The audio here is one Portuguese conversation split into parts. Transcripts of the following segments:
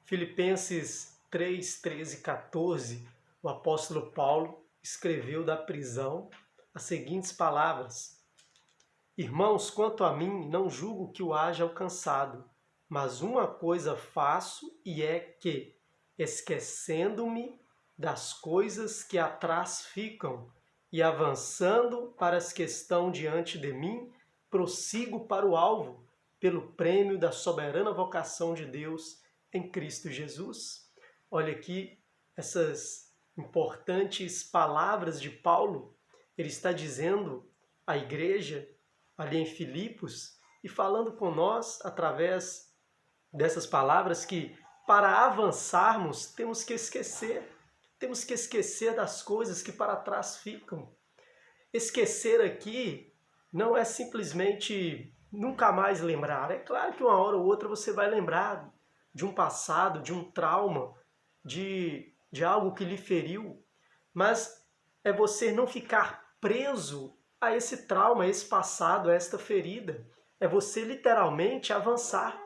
Filipenses 3, 13 e 14, o apóstolo Paulo escreveu da prisão as seguintes palavras: Irmãos, quanto a mim, não julgo que o haja alcançado, mas uma coisa faço, e é que, esquecendo-me das coisas que atrás ficam e avançando para as que estão diante de mim, prossigo para o alvo, pelo prêmio da soberana vocação de Deus em Cristo Jesus. Olha aqui essas importantes palavras de Paulo. Ele está dizendo à igreja ali em Filipos e falando com nós através dessas palavras que para avançarmos temos que esquecer das coisas que para trás ficam. Esquecer aqui não é simplesmente nunca mais lembrar. É claro que uma hora ou outra você vai lembrar de um passado, de um trauma, de algo que lhe feriu, mas é você não ficar preso a esse trauma, a esse passado, a esta ferida. É você literalmente avançar.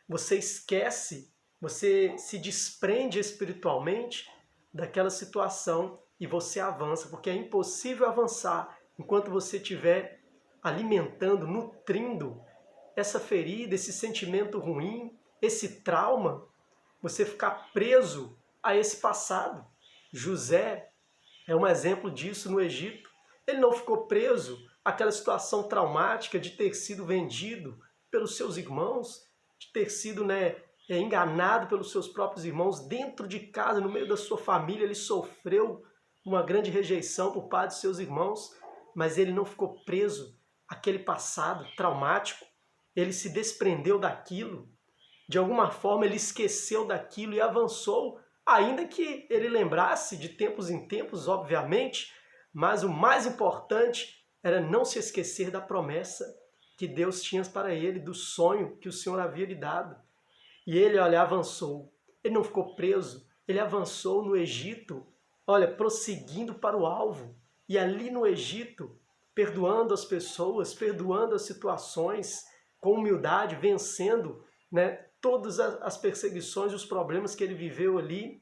Você esquece, você se desprende espiritualmente daquela situação e você avança, porque é impossível avançar enquanto você estiver alimentando, nutrindo essa ferida, esse sentimento ruim, esse trauma, você ficar preso a esse passado. José é um exemplo disso no Egito. Ele não ficou preso àquela situação traumática de ter sido vendido pelos seus irmãos, de ter sido enganado pelos seus próprios irmãos dentro de casa, no meio da sua família. Ele sofreu uma grande rejeição por parte dos seus irmãos, mas ele não ficou preso àquele passado traumático. Ele se desprendeu daquilo. De alguma forma ele esqueceu daquilo e avançou, ainda que ele lembrasse de tempos em tempos, obviamente, mas o mais importante era não se esquecer da promessa que Deus tinha para ele, do sonho que o Senhor havia lhe dado. E ele, olha, avançou. Ele não ficou preso, ele avançou no Egito, olha, prosseguindo para o alvo. E ali no Egito, perdoando as pessoas, perdoando as situações, com humildade, vencendo, todas as perseguições e os problemas que ele viveu ali,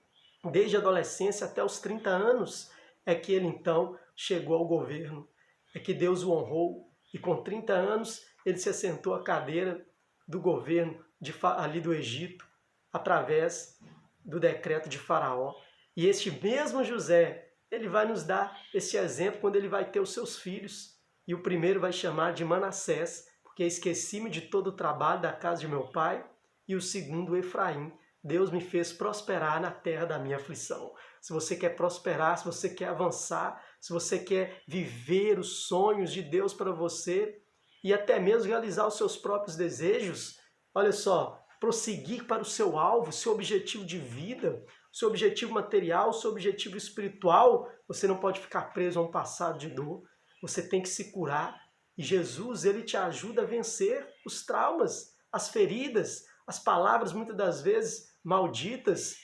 desde a adolescência até os 30 anos, é que ele então chegou ao governo. É que Deus o honrou e com 30 anos ele se assentou à cadeira do governo ali do Egito, através do decreto de Faraó. E este mesmo José, ele vai nos dar esse exemplo quando ele vai ter os seus filhos. E o primeiro vai chamar de Manassés, porque esqueci-me de todo o trabalho da casa de meu pai. E o segundo, Efraim. Deus me fez prosperar na terra da minha aflição. Se você quer prosperar, se você quer avançar, se você quer viver os sonhos de Deus para você e até mesmo realizar os seus próprios desejos, olha só, prosseguir para o seu alvo, seu objetivo de vida, seu objetivo material, seu objetivo espiritual, você não pode ficar preso a um passado de dor. Você tem que se curar. E Jesus, ele te ajuda a vencer os traumas, as feridas, as palavras muitas das vezes malditas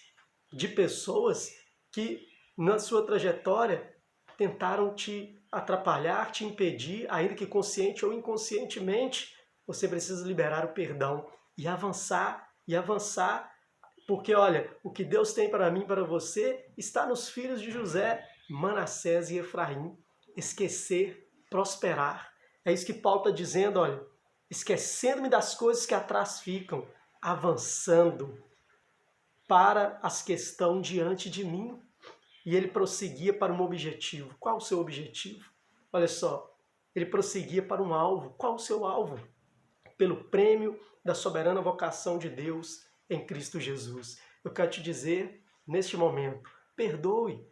de pessoas que na sua trajetória tentaram te atrapalhar, te impedir, ainda que consciente ou inconscientemente. Você precisa liberar o perdão e avançar, porque olha, o que Deus tem para mim e para você está nos filhos de José, Manassés e Efraim. Esquecer, prosperar. É isso que Paulo está dizendo, olha, esquecendo-me das coisas que atrás ficam, avançando para as que estão diante de mim. E ele prosseguia para um objetivo. Qual o seu objetivo? Olha só, ele prosseguia para um alvo. Qual o seu alvo? Pelo prêmio da soberana vocação de Deus em Cristo Jesus. Eu quero te dizer, neste momento, perdoe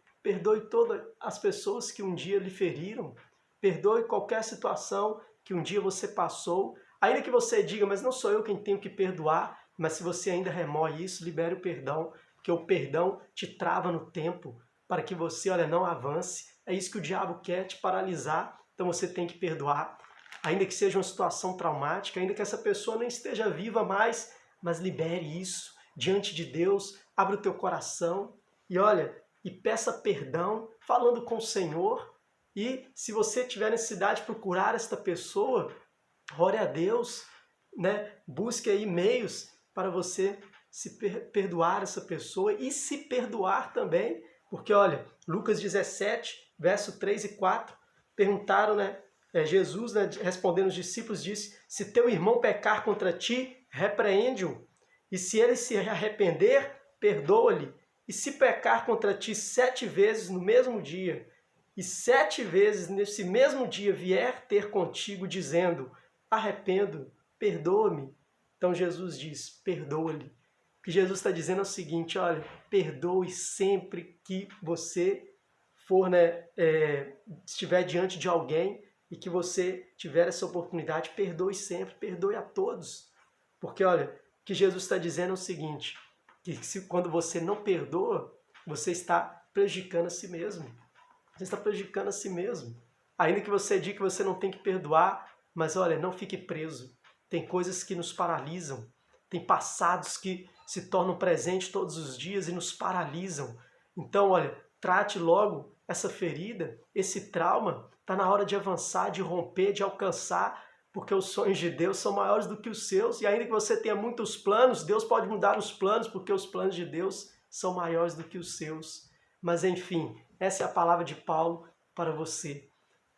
todas as pessoas que um dia lhe feriram, perdoe qualquer situação que um dia você passou, ainda que você diga, mas não sou eu quem tenho que perdoar, mas se você ainda remoe isso, libere o perdão, porque o perdão te trava no tempo, para que você, olha, não avance. É isso que o diabo quer, te paralisar, então você tem que perdoar, ainda que seja uma situação traumática, ainda que essa pessoa nem esteja viva mais, mas libere isso diante de Deus, abre o teu coração e olha, e peça perdão, falando com o Senhor. E se você tiver necessidade de procurar esta pessoa, ore a Deus, busque aí meios para você perdoar essa pessoa e se perdoar também, porque olha, Lucas 17, verso 3 e 4, perguntaram, né, Jesus, né, respondendo os discípulos, disse, se teu irmão pecar contra ti, repreende-o, e se ele se arrepender, perdoa-lhe, e se pecar contra ti 7 vezes no mesmo dia, e 7 vezes nesse mesmo dia vier ter contigo dizendo, arrependo, perdoa-me. Então Jesus diz, perdoa-lhe. O que Jesus está dizendo é o seguinte, olha, perdoe sempre que você for, né, estiver diante de alguém e que você tiver essa oportunidade, perdoe sempre, perdoe a todos. Porque, olha, o que Jesus está dizendo é o seguinte, que quando você não perdoa, você está prejudicando a si mesmo. Você está prejudicando a si mesmo. Ainda que você diga que você não tem que perdoar, mas olha, não fique preso. Tem coisas que nos paralisam. Tem passados que se tornam presentes todos os dias e nos paralisam. Então, olha, trate logo essa ferida, esse trauma. Está na hora de avançar, de romper, de alcançar, porque os sonhos de Deus são maiores do que os seus. E ainda que você tenha muitos planos, Deus pode mudar os planos, porque os planos de Deus são maiores do que os seus. Mas enfim, essa é a palavra de Paulo para você.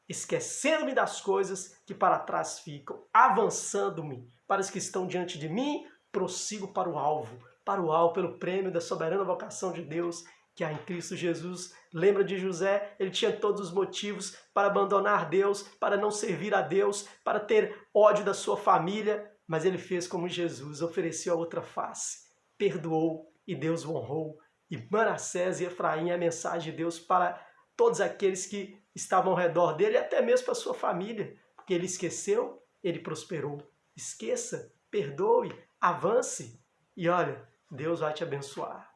Esquecendo-me das coisas que para trás ficam, avançando-me para as que estão diante de mim, prossigo para o alvo, pelo prêmio da soberana vocação de Deus, que há em Cristo Jesus. Lembra de José? Ele tinha todos os motivos para abandonar Deus, para não servir a Deus, para ter ódio da sua família, mas ele fez como Jesus, ofereceu a outra face, perdoou e Deus o honrou. E Manassés e Efraim, a mensagem de Deus para todos aqueles que estavam ao redor dele, e até mesmo para a sua família, porque ele esqueceu, ele prosperou. Esqueça, perdoe, avance, e olha, Deus vai te abençoar.